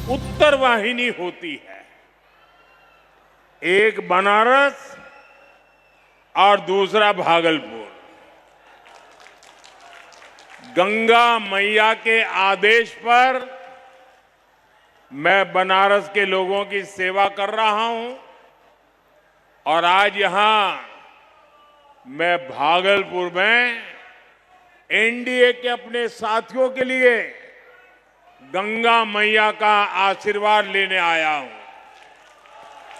उत्तर वाहिनी होती है। एक बनारस और दूसरा भागलपुर। गंगा मैया के आदेश पर मैं बनारस के लोगों की सेवा कर रहा हूं और आज यहां मैं भागलपुर में एनडीए के अपने साथियों के लिए गंगा मैया का आशीर्वाद लेने आया हूं।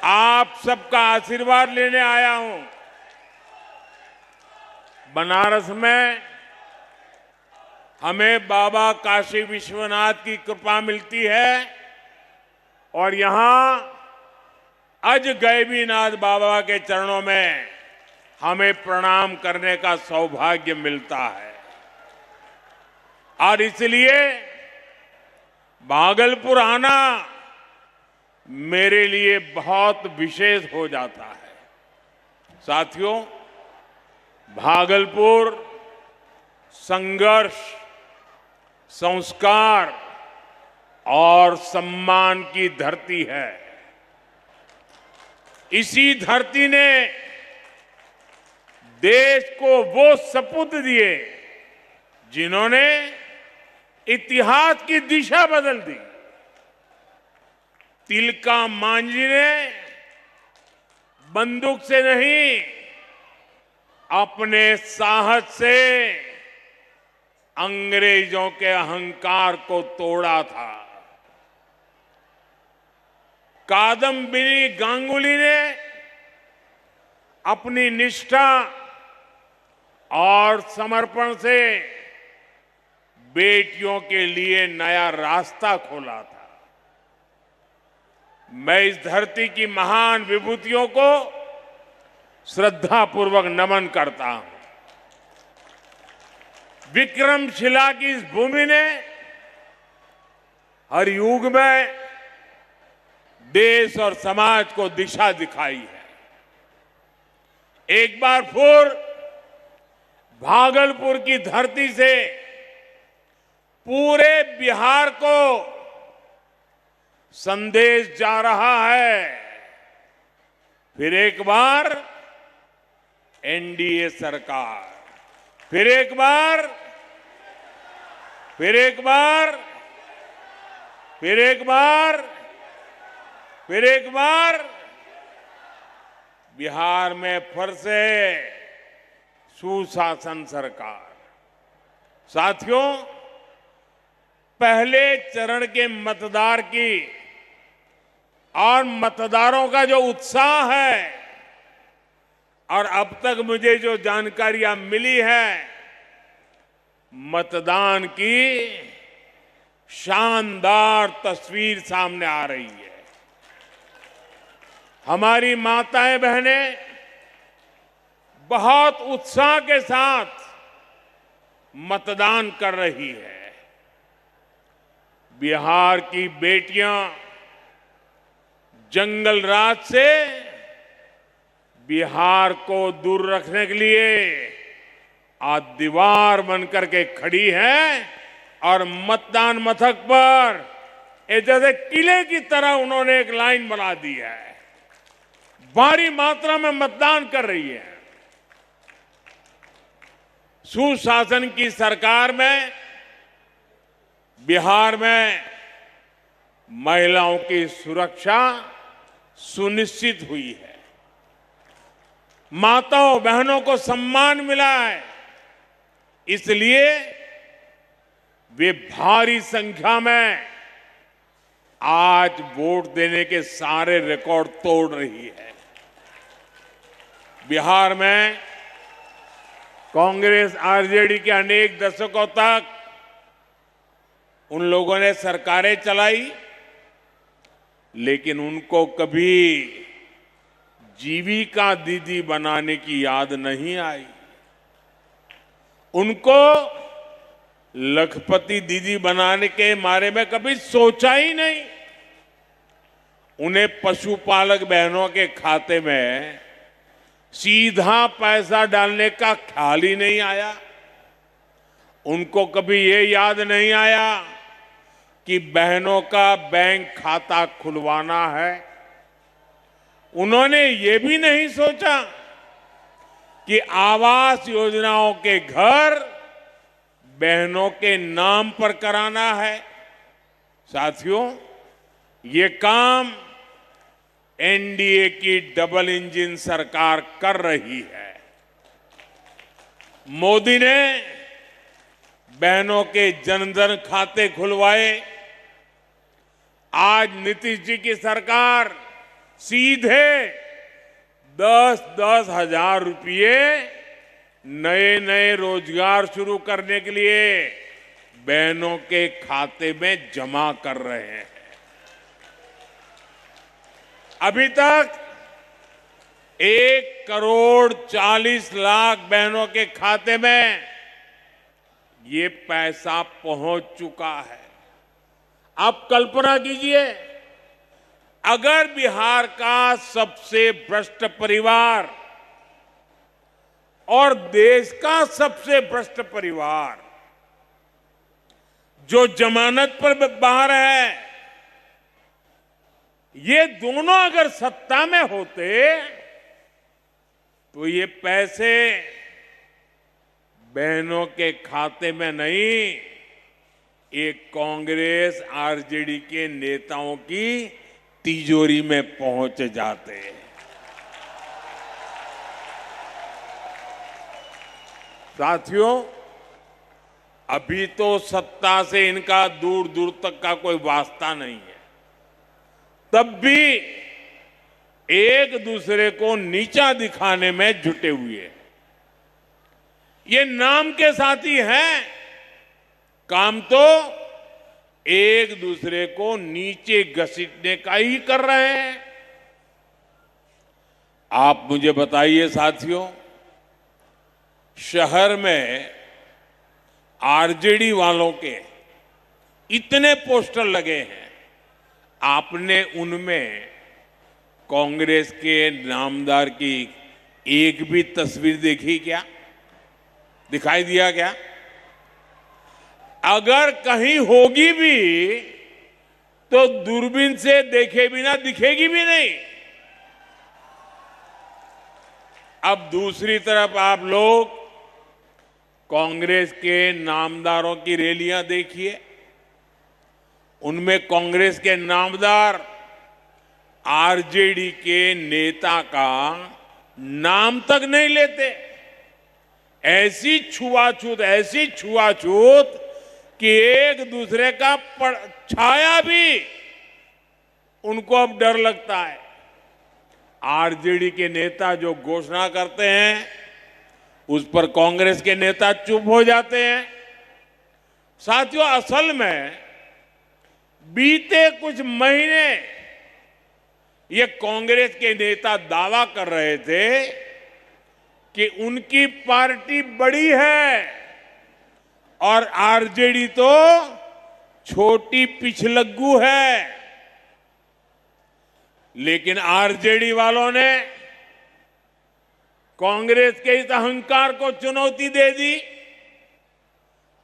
आप सबका आशीर्वाद लेने आया हूं। बनारस में हमें बाबा काशी विश्वनाथ की कृपा मिलती है और यहां अजगैबीनाथ बाबा के चरणों में हमें प्रणाम करने का सौभाग्य मिलता है और इसलिए भागलपुर आना मेरे लिए बहुत विशेष हो जाता है। साथियों, भागलपुर संघर्ष, संस्कार और सम्मान की धरती है। इसी धरती ने देश को वो सपूत दिए जिन्होंने इतिहास की दिशा बदल दी। तिलका मांझी ने बंदूक से नहीं, अपने साहस से अंग्रेजों के अहंकार को तोड़ा था। कादम्बिनी गांगुली ने अपनी निष्ठा और समर्पण से बेटियों के लिए नया रास्ता खोला था। मैं इस धरती की महान विभूतियों को श्रद्धापूर्वक नमन करता हूं। विक्रमशिला की इस भूमि ने हर युग में देश और समाज को दिशा दिखाई है। एक बार फिर भागलपुर की धरती से पूरे बिहार को संदेश जा रहा है। फिर एक बार एनडीए सरकार, फिर एक बार, फिर एक बार, फिर एक बार, फिर एक बार बिहार में फिर से सुशासन सरकार। साथियों, पहले चरण के मतदार की और मतदारों का जो उत्साह है और अब तक मुझे जो जानकारियां मिली है, मतदान की शानदार तस्वीर सामने आ रही है। हमारी माताएं बहनें बहुत उत्साह के साथ मतदान कर रही है। बिहार की बेटियां जंगल राज से बिहार को दूर रखने के लिए आज दीवार बनकर के खड़ी है और मतदान मथक पर जैसे किले की तरह उन्होंने एक लाइन बना दी है। भारी मात्रा में मतदान कर रही है। सुशासन की सरकार में बिहार में महिलाओं की सुरक्षा सुनिश्चित हुई है। माताओं बहनों को सम्मान मिला है, इसलिए वे भारी संख्या में आज वोट देने के सारे रिकॉर्ड तोड़ रही है। बिहार में कांग्रेस आरजेडी के अनेक दशकों तक उन लोगों ने सरकारें चलाई, लेकिन उनको कभी जीविका दीदी बनाने की याद नहीं आई। उनको लखपति दीदी बनाने के बारे में कभी सोचा ही नहीं। उन्हें पशुपालक बहनों के खाते में सीधा पैसा डालने का ख्याल ही नहीं आया। उनको कभी ये याद नहीं आया कि बहनों का बैंक खाता खुलवाना है। उन्होंने ये भी नहीं सोचा कि आवास योजनाओं के घर बहनों के नाम पर कराना है। साथियों, ये काम एनडीए की डबल इंजन सरकार कर रही है। मोदी ने बहनों के जनधन खाते खुलवाए। आज नीतीश जी की सरकार सीधे 10-10 हजार रुपये नए नए रोजगार शुरू करने के लिए बहनों के खाते में जमा कर रहे हैं। अभी तक 1,40,00,000 बहनों के खाते में ये पैसा पहुंच चुका है। आप कल्पना कीजिए, अगर बिहार का सबसे भ्रष्ट परिवार और देश का सबसे भ्रष्ट परिवार जो जमानत पर बाहर है, ये दोनों अगर सत्ता में होते तो ये पैसे बहनों के खाते में नहीं, एक कांग्रेस आरजेडी के नेताओं की तिजोरी में पहुंच जाते। साथियों, अभी तो सत्ता से इनका दूर दूर तक का कोई वास्ता नहीं है, तब भी एक दूसरे को नीचा दिखाने में जुटे हुए। ये नाम के साथी हैं, काम तो एक दूसरे को नीचे घसीटने का ही कर रहे हैं। आप मुझे बताइए साथियों, शहर में आरजेडी वालों के इतने पोस्टर लगे हैं, आपने उनमें कांग्रेस के नामदार की एक भी तस्वीर देखी क्या? दिखाई दिया क्या? अगर कहीं होगी भी तो दूरबीन से देखे बिना दिखेगी भी नहीं। अब दूसरी तरफ आप लोग कांग्रेस के नामदारों की रैलियां देखिए, उनमें कांग्रेस के नामदार आरजेडी के नेता का नाम तक नहीं लेते। ऐसी छुआछूत कि एक दूसरे का छाया भी उनको अब डर लगता है। आरजेडी के नेता जो घोषणा करते हैं उस पर कांग्रेस के नेता चुप हो जाते हैं। साथियों, असल में बीते कुछ महीने ये कांग्रेस के नेता दावा कर रहे थे कि उनकी पार्टी बड़ी है और आरजेडी तो छोटी पिछलग्गू है। लेकिन आरजेडी वालों ने कांग्रेस के इस अहंकार को चुनौती दे दी,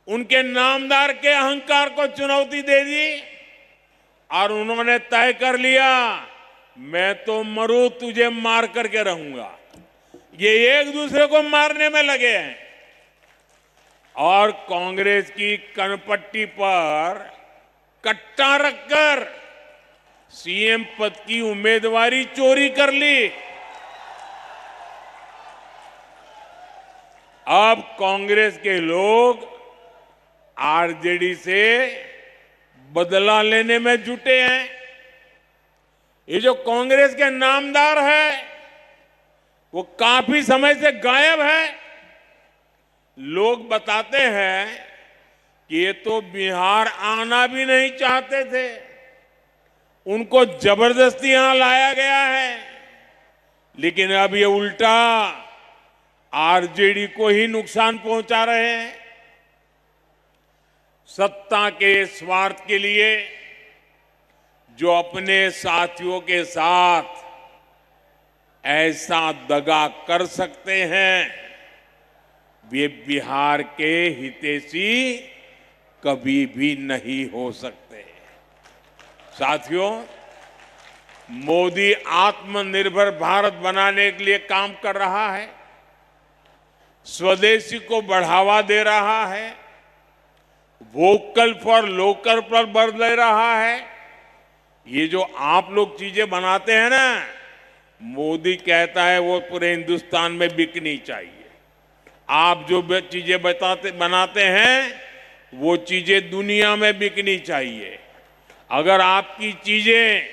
उनके नामदार के अहंकार को चुनौती दे दी और उन्होंने तय कर लिया, मैं तो मरूं तुझे मार करके रहूंगा। ये एक दूसरे को मारने में लगे हैं और कांग्रेस की कनपट्टी पर कट्टा रखकर सीएम पद की उम्मीदवारी चोरी कर ली। अब कांग्रेस के लोग आरजेडी से बदला लेने में जुटे हैं। ये जो कांग्रेस के नामदार है वो काफी समय से गायब है। लोग बताते हैं कि ये तो बिहार आना भी नहीं चाहते थे, उनको जबरदस्ती यहां लाया गया है। लेकिन अब ये उल्टा आरजेडी को ही नुकसान पहुंचा रहे हैं। सत्ता के स्वार्थ के लिए जो अपने साथियों के साथ ऐसा दगा कर सकते हैं, वे बिहार के हितैषी कभी भी नहीं हो सकते। साथियों, मोदी आत्मनिर्भर भारत बनाने के लिए काम कर रहा है, स्वदेशी को बढ़ावा दे रहा है, वोकल फॉर लोकल पर बल दे रहा है। ये जो आप लोग चीजें बनाते हैं ना, मोदी कहता है वो पूरे हिंदुस्तान में बिकनी चाहिए। आप जो चीजें बनाते हैं वो चीजें दुनिया में बिकनी चाहिए। अगर आपकी चीजें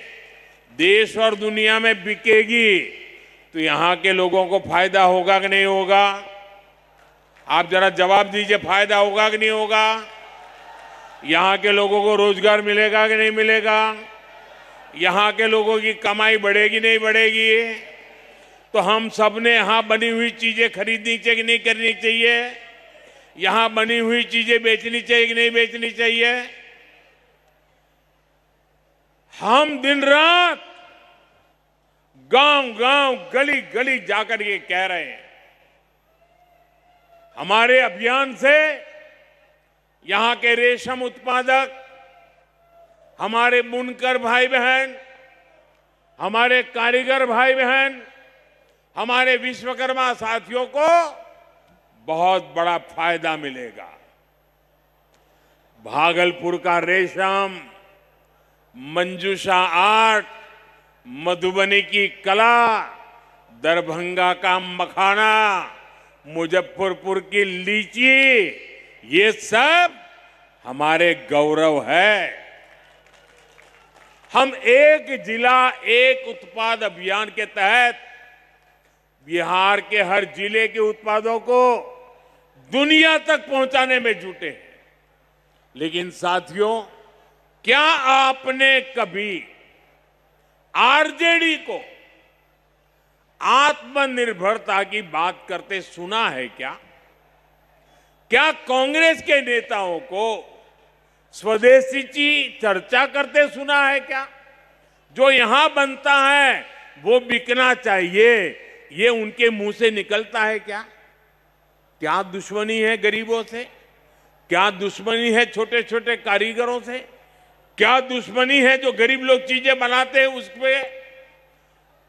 देश और दुनिया में बिकेगी तो यहां के लोगों को फायदा होगा कि नहीं होगा? आप जरा जवाब दीजिए, फायदा होगा कि नहीं होगा? यहां के लोगों को रोजगार मिलेगा कि नहीं मिलेगा? यहां के लोगों की कमाई बढ़ेगी नहीं बढ़ेगी? तो हम सब ने यहां बनी हुई चीजें खरीदनी चाहिए कि नहीं करनी चाहिए? यहां बनी हुई चीजें बेचनी चाहिए कि नहीं बेचनी चाहिए? हम दिन रात गांव गांव गली गली जाकर ये कह रहे हैं, हमारे अभियान से यहां के रेशम उत्पादक, हमारे बुनकर भाई बहन, हमारे कारीगर भाई बहन, हमारे विश्वकर्मा साथियों को बहुत बड़ा फायदा मिलेगा। भागलपुर का रेशम, मंजूषा आर्ट, मधुबनी की कला, दरभंगा का मखाना, मुजफ्फरपुर की लीची, ये सब हमारे गौरव है। हम एक जिला एक उत्पाद अभियान के तहत बिहार के हर जिले के उत्पादों को दुनिया तक पहुंचाने में जुटे हैं। लेकिन साथियों, क्या आपने कभी आरजेडी को आत्मनिर्भरता की बात करते सुना है क्या? क्या कांग्रेस के नेताओं को स्वदेशी की चर्चा करते सुना है क्या? जो यहां बनता है वो बिकना चाहिए, ये उनके मुंह से निकलता है क्या? क्या दुश्मनी है गरीबों से? क्या दुश्मनी है छोटे छोटे कारीगरों से? क्या दुश्मनी है जो गरीब लोग चीजें बनाते हैं उसपे?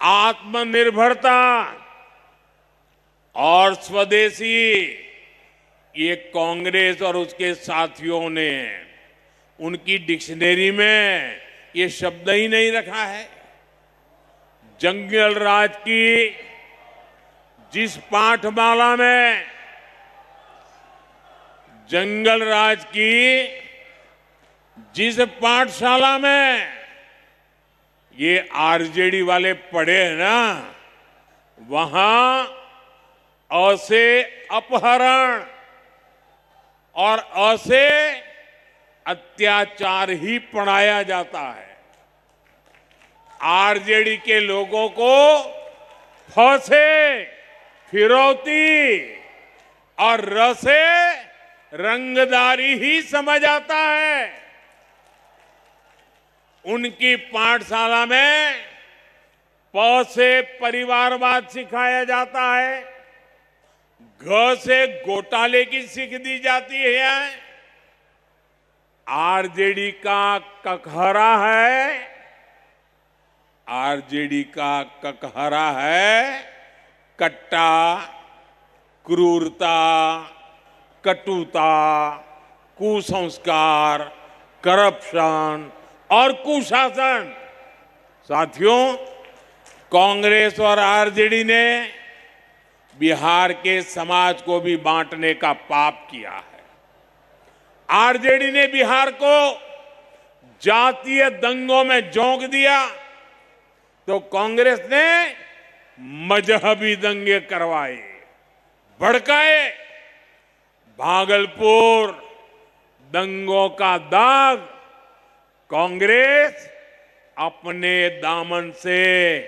आत्मनिर्भरता और स्वदेशी, ये कांग्रेस और उसके साथियों ने उनकी डिक्शनरी में ये शब्द ही नहीं रखा है। जंगल राज की जिस पाठमाला में, जंगल राज की जिस पाठशाला में ये आरजेडी वाले पढ़े हैं ना, वहां अ से अपहरण और अ से अत्याचार ही पढ़ाया जाता है। आरजेडी के लोगों को फ से फिरौती और र से रंगदारी ही समझ आता है। उनकी पाठशाला में प से परिवारवाद सिखाया जाता है, घ से घोटाले की सीख दी जाती है। आरजेडी का ककहरा है, आरजेडी का ककहरा है कट्टा, क्रूरता, कटुता, कुसंस्कार, करप्शन और कुशासन। साथियों, कांग्रेस और आरजेडी ने बिहार के समाज को भी बांटने का पाप किया है। आरजेडी ने बिहार को जातीय दंगों में झोंक दिया तो कांग्रेस ने मजहबी दंगे करवाए, भड़काए। भागलपुर दंगों का दाग कांग्रेस अपने दामन से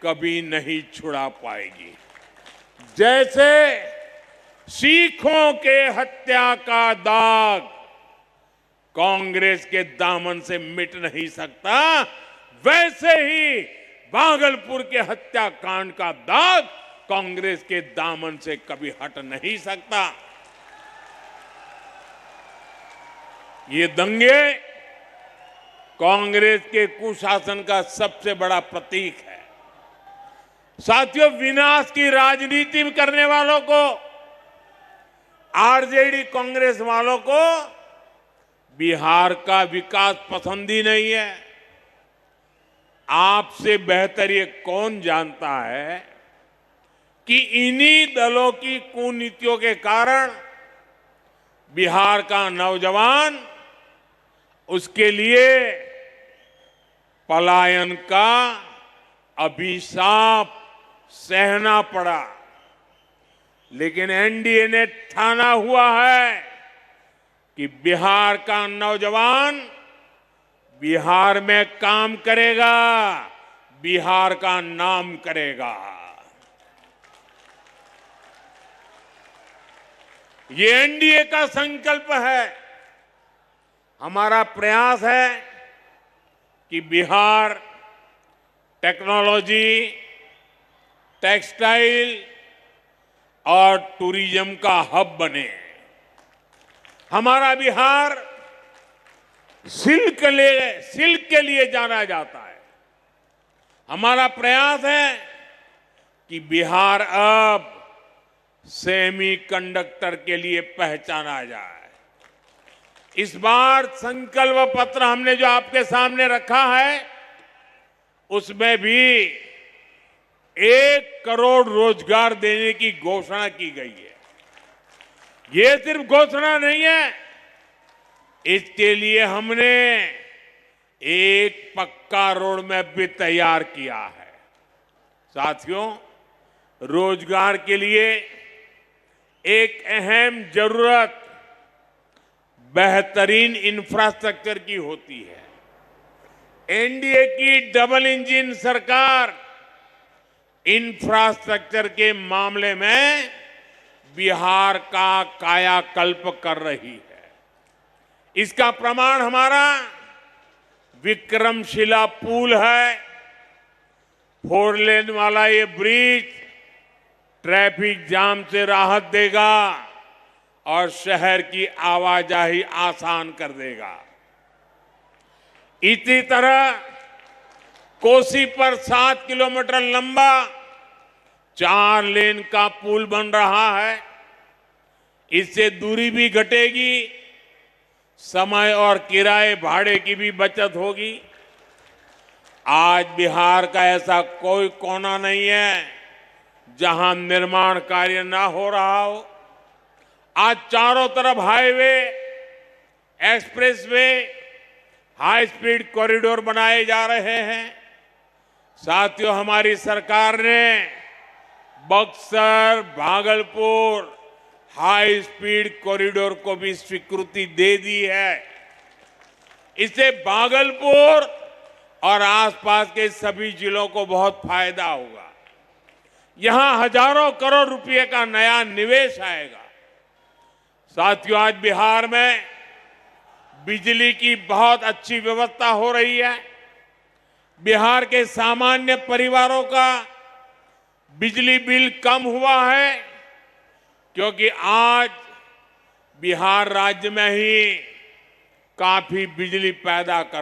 कभी नहीं छुड़ा पाएगी। जैसे सिखों के हत्या का दाग कांग्रेस के दामन से मिट नहीं सकता, वैसे ही भागलपुर के हत्याकांड का दाग कांग्रेस के दामन से कभी हट नहीं सकता। ये दंगे कांग्रेस के कुशासन का सबसे बड़ा प्रतीक है। साथियों, विनाश की राजनीति करने वालों को, आरजेडी कांग्रेस वालों को बिहार का विकास पसंद ही नहीं है। आपसे बेहतर ये कौन जानता है कि इन्हीं दलों की कुनीतियों के कारण बिहार का नौजवान, उसके लिए पलायन का अभिशाप सहना पड़ा। लेकिन एनडीए ने ठाना हुआ है कि बिहार का नौजवान बिहार में काम करेगा, बिहार का नाम करेगा। ये एनडीए का संकल्प है। हमारा प्रयास है कि बिहार टेक्नोलॉजी, टेक्सटाइल और टूरिज्म का हब बने। हमारा बिहार सिल्क के लिए जाना जाता है। हमारा प्रयास है कि बिहार अब सेमीकंडक्टर के लिए पहचाना जाए। इस बार संकल्प पत्र हमने जो आपके सामने रखा है, उसमें भी 1 करोड़ रोजगार देने की घोषणा की गई है। ये सिर्फ घोषणा नहीं है, इसके लिए हमने एक पक्का रोड मैप भी तैयार किया है। साथियों, रोजगार के लिए एक अहम जरूरत बेहतरीन इंफ्रास्ट्रक्चर की होती है। एनडीए की डबल इंजन सरकार इंफ्रास्ट्रक्चर के मामले में बिहार का कायाकल्प कर रही है। इसका प्रमाण हमारा विक्रमशिला पुल है। 4 लेन वाला ये ब्रिज ट्रैफिक जाम से राहत देगा और शहर की आवाजाही आसान कर देगा। इसी तरह कोसी पर 7 किलोमीटर लंबा 4 लेन का पुल बन रहा है। इससे दूरी भी घटेगी, समय और किराए भाड़े की भी बचत होगी। आज बिहार का ऐसा कोई कोना नहीं है जहां निर्माण कार्य ना हो रहा हो। आज चारों तरफ highway, expressway, high speed corridor बनाए जा रहे हैं। साथियों, हमारी सरकार ने Buxar, Bhagalpur high speed corridor को भी स्वीकृति दे दी है। इससे भागलपुर और आसपास के सभी जिलों को बहुत फायदा होगा। यहां हजारों करोड़ रुपए का नया निवेश आएगा। साथियों, आज बिहार में बिजली की बहुत अच्छी व्यवस्था हो रही है। बिहार के सामान्य परिवारों का बिजली बिल कम हुआ है, क्योंकि आज बिहार राज्य में ही काफी बिजली पैदा कर